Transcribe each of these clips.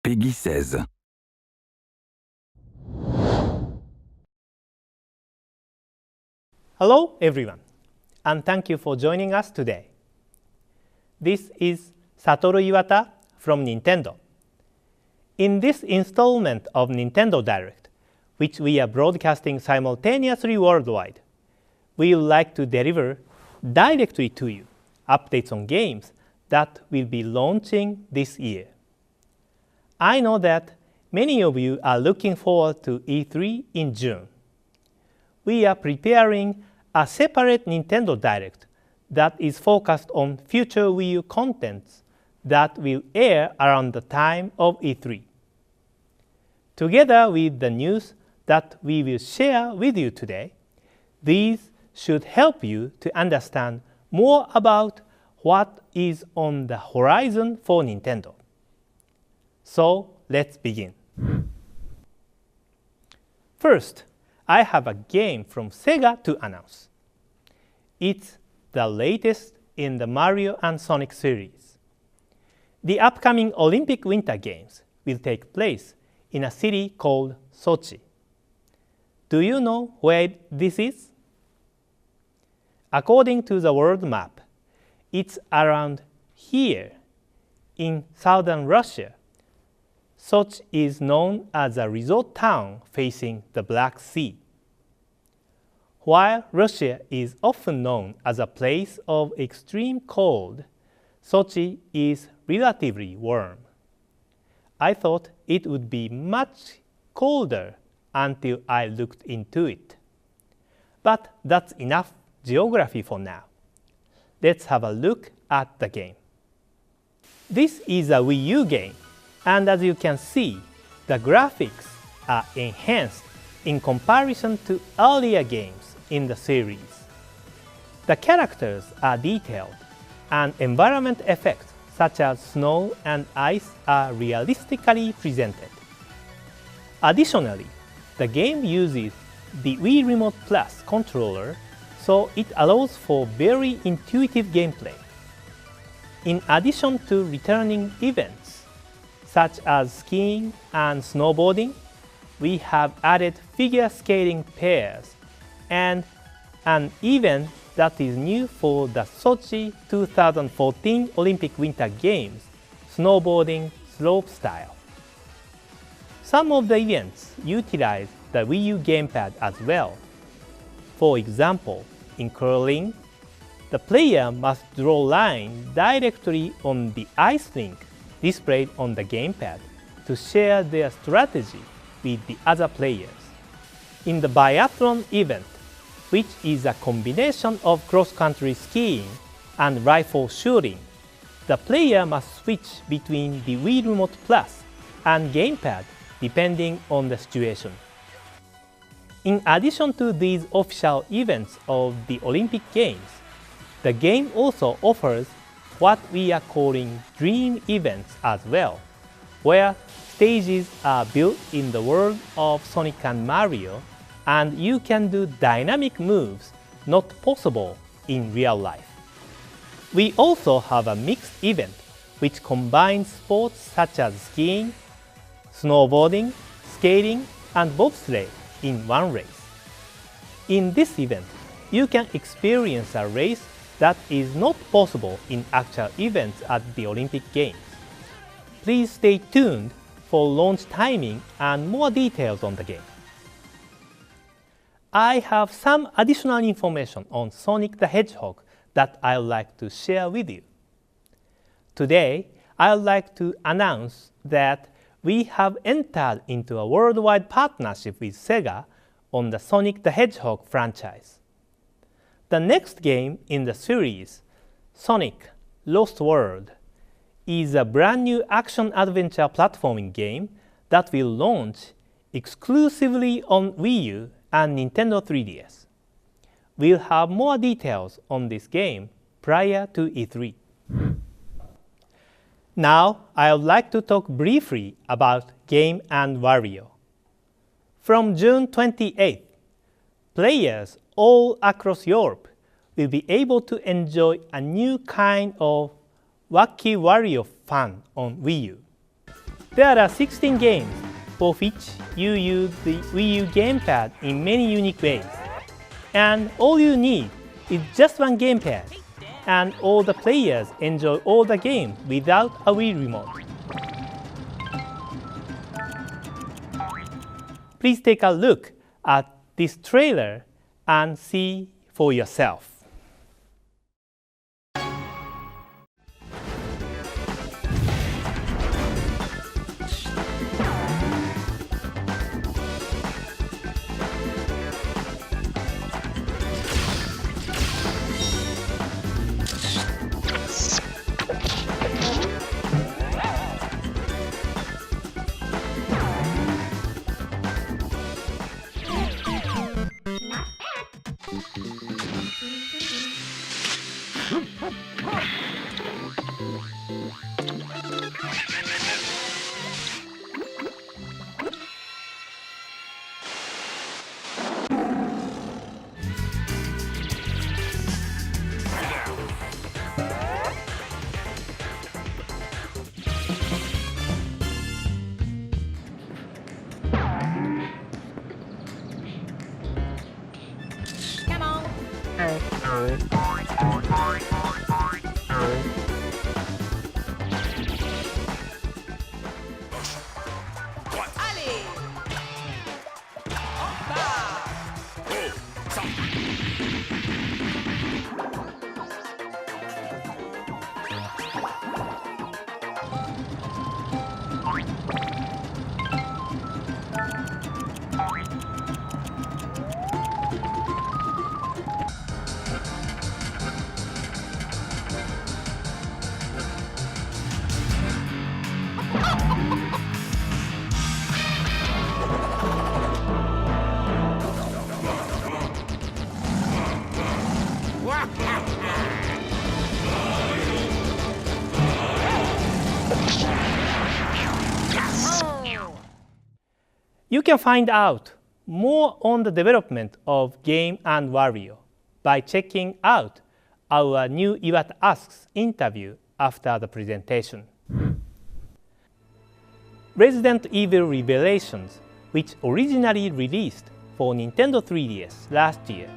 Peggy 16. Hello everyone, and thank you for joining us today. This is Satoru Iwata from Nintendo. In this installment of Nintendo Direct, which we are broadcasting simultaneously worldwide, we would like to deliver directly to you updates on games that will be launching this year. I know that many of you are looking forward to E3 in June. We are preparing a separate Nintendo Direct that is focused on future Wii U contents that will air around the time of E3. Together with the news that we will share with you today, these should help you to understand more about what is on the horizon for Nintendo. So let's begin. First, I have a game from Sega to announce. It's the latest in the Mario and Sonic series. The upcoming Olympic Winter Games will take place in a city called Sochi. Do you know where this is? According to the world map, it's around here in southern Russia. Sochi is known as a resort town facing the Black Sea. While Russia is often known as a place of extreme cold, Sochi is relatively warm. I thought it would be much colder until I looked into it. But that's enough geography for now. Let's have a look at the game. This is a Wii U game, and as you can see, the graphics are enhanced in comparison to earlier games in the series. The characters are detailed, and environment effects such as snow and ice are realistically presented. Additionally, the game uses the Wii Remote Plus controller, so it allows for very intuitive gameplay. In addition to returning events, such as skiing and snowboarding, we have added figure skating pairs and an event that is new for the Sochi 2014 Olympic Winter Games, snowboarding slopestyle. Some of the events utilize the Wii U gamepad as well. For example, in curling, the player must draw lines directly on the ice rink displayed on the gamepad to share their strategy with the other players. In the biathlon event, which is a combination of cross-country skiing and rifle shooting, the player must switch between the Wii Remote Plus and gamepad depending on the situation. In addition to these official events of the Olympic Games, the game also offers what we are calling dream events as well, where stages are built in the world of Sonic and Mario, and you can do dynamic moves not possible in real life. We also have a mixed event which combines sports such as skiing, snowboarding, skating, and bobsleigh in one race. In this event, you can experience a race that is not possible in actual events at the Olympic Games. Please stay tuned for launch timing and more details on the game. I have some additional information on Sonic the Hedgehog that I would like to share with you. Today, I would like to announce that we have entered into a worldwide partnership with Sega on the Sonic the Hedgehog franchise. The next game in the series, Sonic Lost World, is a brand new action-adventure platforming game that will launch exclusively on Wii U and Nintendo 3DS. We'll have more details on this game prior to E3. Now, I would like to talk briefly about Game & Wario. From June 28th, players all across Europe will be able to enjoy a new kind of wacky Wario fun on Wii U. There are 16 games for which you use the Wii U gamepad in many unique ways. And all you need is just one gamepad, and all the players enjoy all the games without a Wii remote. Please take a look at this trailer and see for yourself. You can find out more on the development of Game and Wario by checking out our new Iwata Asks interview after the presentation. Resident Evil Revelations, which originally released for Nintendo 3DS last year,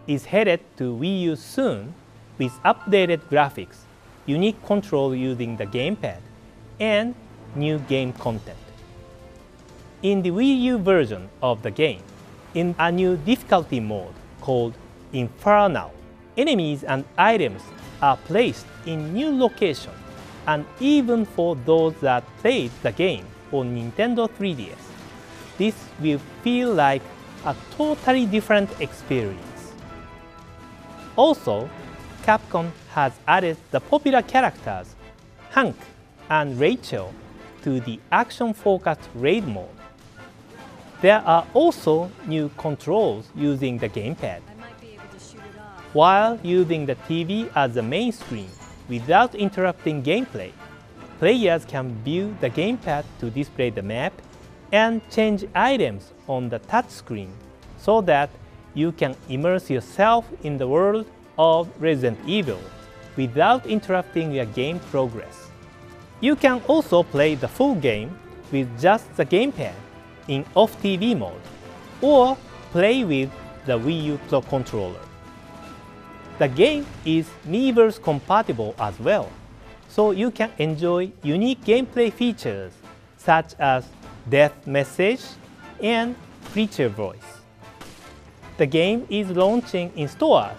is headed to Wii U soon with updated graphics, unique control using the gamepad, and new game content. In the Wii U version of the game, in a new difficulty mode called Infernal, enemies and items are placed in new locations, and even for those that played the game on Nintendo 3DS, this will feel like a totally different experience. Also, Capcom has added the popular characters Hank and Rachel to the action-focused raid mode. There are also new controls using the gamepad. While using the TV as the main screen without interrupting gameplay, players can view the gamepad to display the map and change items on the touchscreen so that you can immerse yourself in the world of Resident Evil without interrupting your game progress. You can also play the full game with just the gamepad in off-TV mode, or play with the Wii U Pro controller. The game is Miiverse compatible as well, so you can enjoy unique gameplay features such as death message and creature voice. The game is launching in stores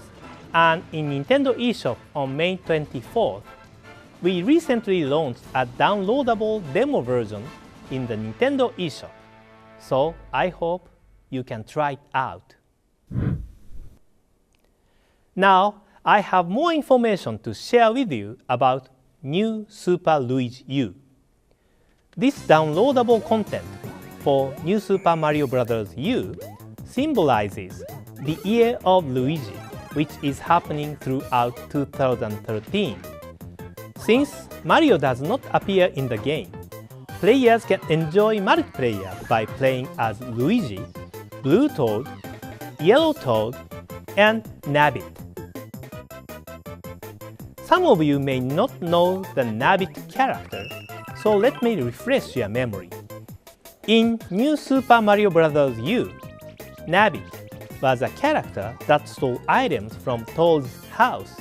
and in Nintendo eShop on May 24th. We recently launched a downloadable demo version in the Nintendo eShop, so I hope you can try it out. Now, I have more information to share with you about new Super Luigi U. This downloadable content for New Super Mario Bros. U symbolizes the year of Luigi, which is happening throughout 2013. Since Mario does not appear in the game, players can enjoy multiplayer by playing as Luigi, Blue Toad, Yellow Toad, and Nabbit. Some of you may not know the Nabbit character, So let me refresh your memory. In New Super Mario Bros. U, Nabbit was a character that stole items from Toad's house,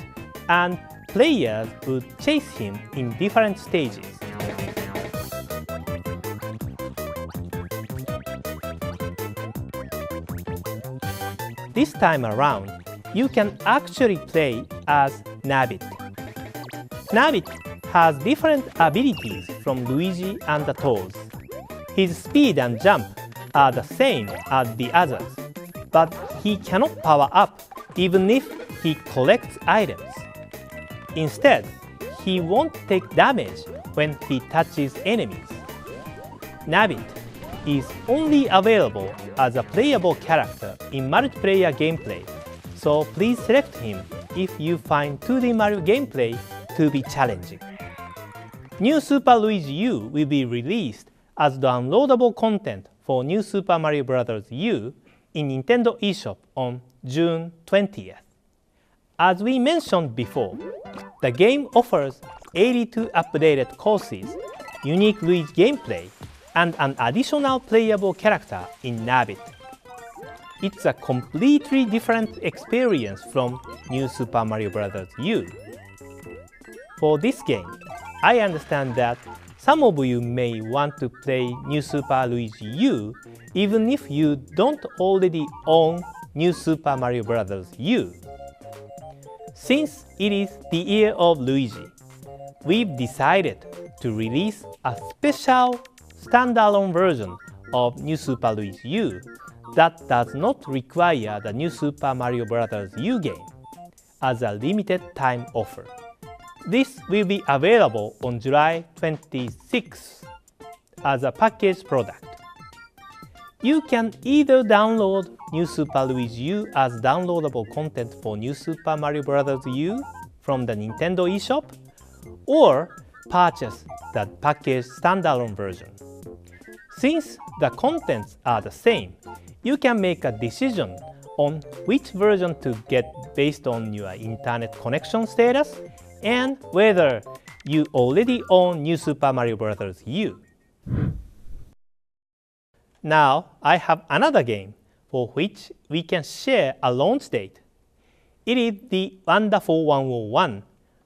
and players would chase him in different stages. This time around, you can actually play as Nabbit. Nabbit has different abilities from Luigi and the Toads. His speed and jump are the same as the others, but he cannot power up even if he collects items. Instead, he won't take damage when he touches enemies. Nabbit is only available as a playable character in multiplayer gameplay, so please select him if you find 2D Mario gameplay to be challenging. New Super Luigi U will be released as downloadable content for New Super Mario Bros. U in Nintendo eShop on June 20th. As we mentioned before, the game offers 82 updated courses, unique Luigi gameplay, and an additional playable character in Nabbit. It's a completely different experience from New Super Mario Bros. U. For this game, I understand that some of you may want to play New Super Luigi U even if you don't already own New Super Mario Bros. U. Since it is the year of Luigi, we've decided to release a special standalone version of New Super Luigi U that does not require the New Super Mario Bros. U game as a limited time offer. This will be available on July 26th as a packaged product. You can either download New Super Luigi U as downloadable content for New Super Mario Bros. U from the Nintendo eShop, or purchase the packaged standalone version. Since the contents are the same, you can make a decision on which version to get based on your internet connection status and whether you already own New Super Mario Bros. U. Now I have another game for which we can share a launch date. It is the Wonderful 101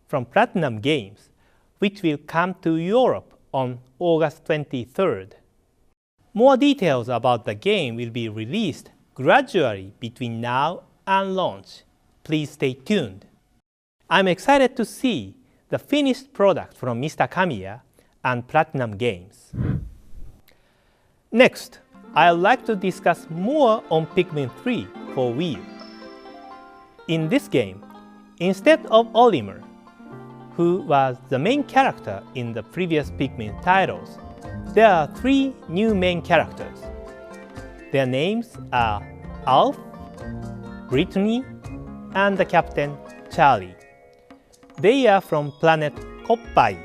from Platinum Games, which will come to Europe on August 23rd. More details about the game will be released gradually between now and launch. Please stay tuned. I'm excited to see the finished product from Mr. Kamiya and Platinum Games. Next, I'd like to discuss more on Pikmin 3 for Wii U. In this game, instead of Olimar, who was the main character in the previous Pikmin titles, there are 3 new main characters. Their names are Alf, Brittany, and the captain, Charlie. They are from planet Koppai,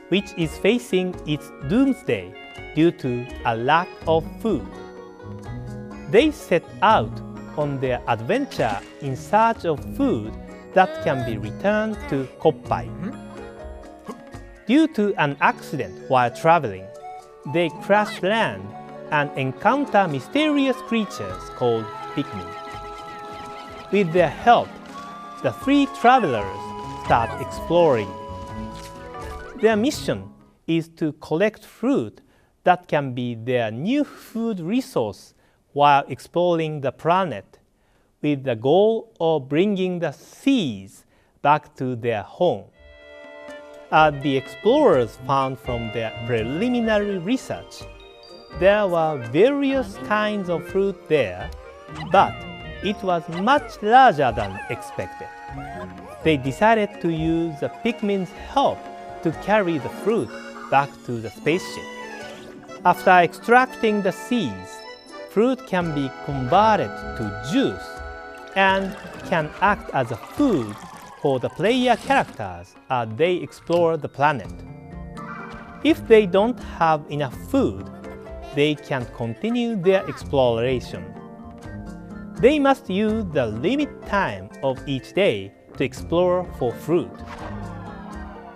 which is facing its doomsday due to a lack of food. They set out on their adventure in search of food that can be returned to Koppai. Due to an accident while traveling, they crash land and encounter mysterious creatures called Pikmin. With their help, the 3 travelers start exploring. Their mission is to collect fruit that can be their new food resource while exploring the planet, with the goal of bringing the seeds back to their home. As the explorers found from their preliminary research, there were various kinds of fruit there, but it was much larger than expected. They decided to use the Pikmin's help to carry the fruit back to the spaceship. After extracting the seeds, fruit can be converted to juice and can act as a food for the player characters as they explore the planet. If they don't have enough food, they can continue their exploration. They must use the limit time of each day to explore for fruit.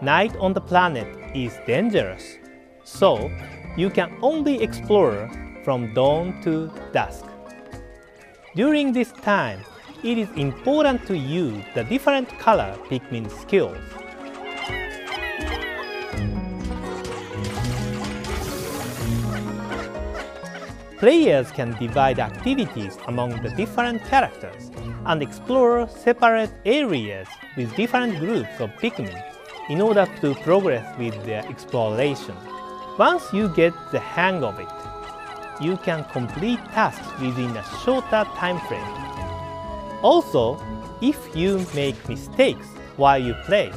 night on the planet is dangerous, so you can only explore from dawn to dusk. During this time, it is important to use the different color Pikmin skills. Players can divide activities among the different characters and explore separate areas with different groups of Pikmin in order to progress with their exploration. Once you get the hang of it, you can complete tasks within a shorter time frame. Also, if you make mistakes while you play,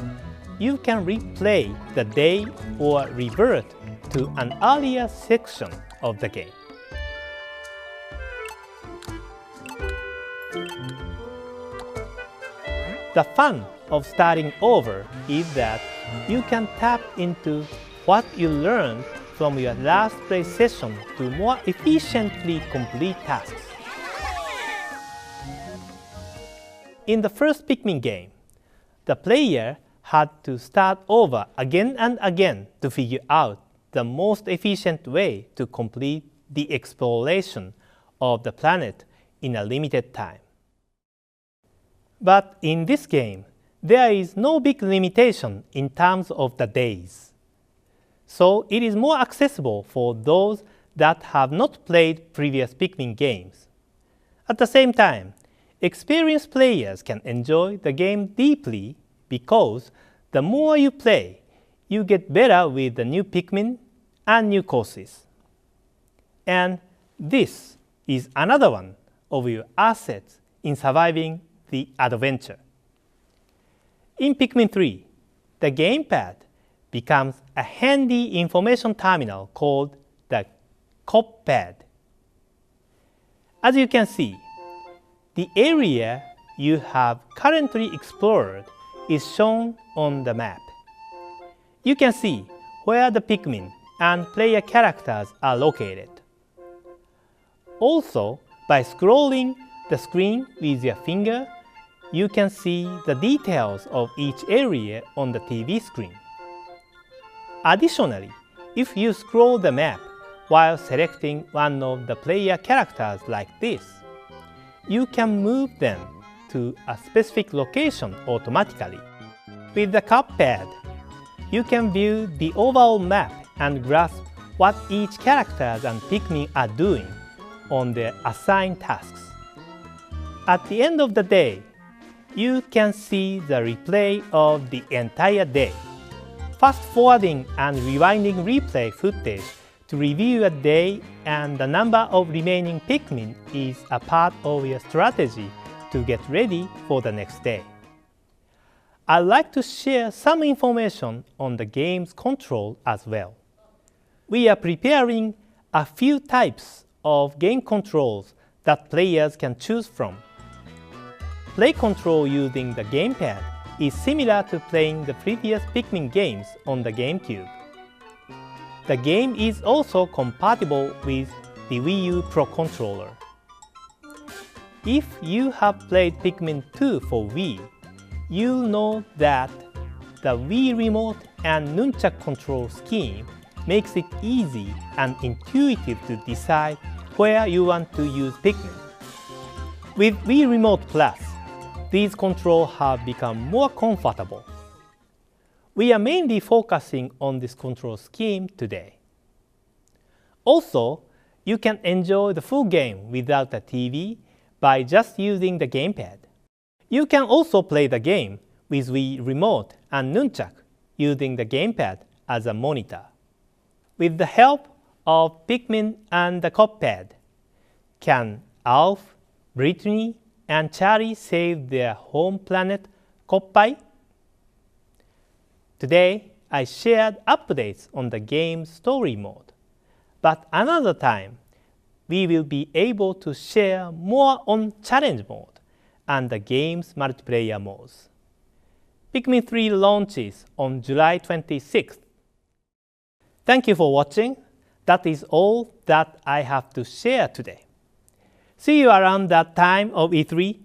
you can replay the day or revert to an earlier section of the game. The fun of starting over is that you can tap into what you learned from your last play session to more efficiently complete tasks. In the first Pikmin game, the player had to start over again and again to figure out the most efficient way to complete the exploration of the planet in a limited time. But in this game, there is no big limitation in terms of the days. So it is more accessible for those that have not played previous Pikmin games. At the same time, experienced players can enjoy the game deeply because the more you play, you get better with the new Pikmin and new courses. And this is another one of your assets in surviving the adventure. In Pikmin 3, the gamepad becomes a handy information terminal called the COPPad. As you can see, the area you have currently explored is shown on the map. You can see where the Pikmin and player characters are located. Also, by scrolling the screen with your finger, you can see the details of each area on the TV screen. Additionally, if you scroll the map while selecting one of the player characters like this, you can move them to a specific location automatically. With the COPPad, you can view the overall map and grasp what each character and Pikmin are doing on their assigned tasks. At the end of the day, you can see the replay of the entire day. Fast-forwarding and rewinding replay footage to review a day and the number of remaining Pikmin is a part of your strategy to get ready for the next day. I'd like to share some information on the game's control as well. We are preparing a few types of game controls that players can choose from. Play control using the gamepad is similar to playing the previous Pikmin games on the GameCube. The game is also compatible with the Wii U Pro controller. If you have played Pikmin 2 for Wii, you'll know that the Wii Remote and Nunchuk control scheme makes it easy and intuitive to decide where you want to use Pikmin. With Wii Remote Plus, these controls have become more comfortable. We are mainly focusing on this control scheme today. Also, you can enjoy the full game without a TV by just using the gamepad. You can also play the game with Wii Remote and Nunchuk using the gamepad as a monitor. With the help of Pikmin and the COPPad, can Alf, Brittany, and Charlie save their home planet, Koppai? Today, I shared updates on the game's story mode, but another time, we will be able to share more on challenge mode and the game's multiplayer modes. Pikmin 3 launches on July 26th. Thank you for watching. That is all that I have to share today. See you around that time of E3.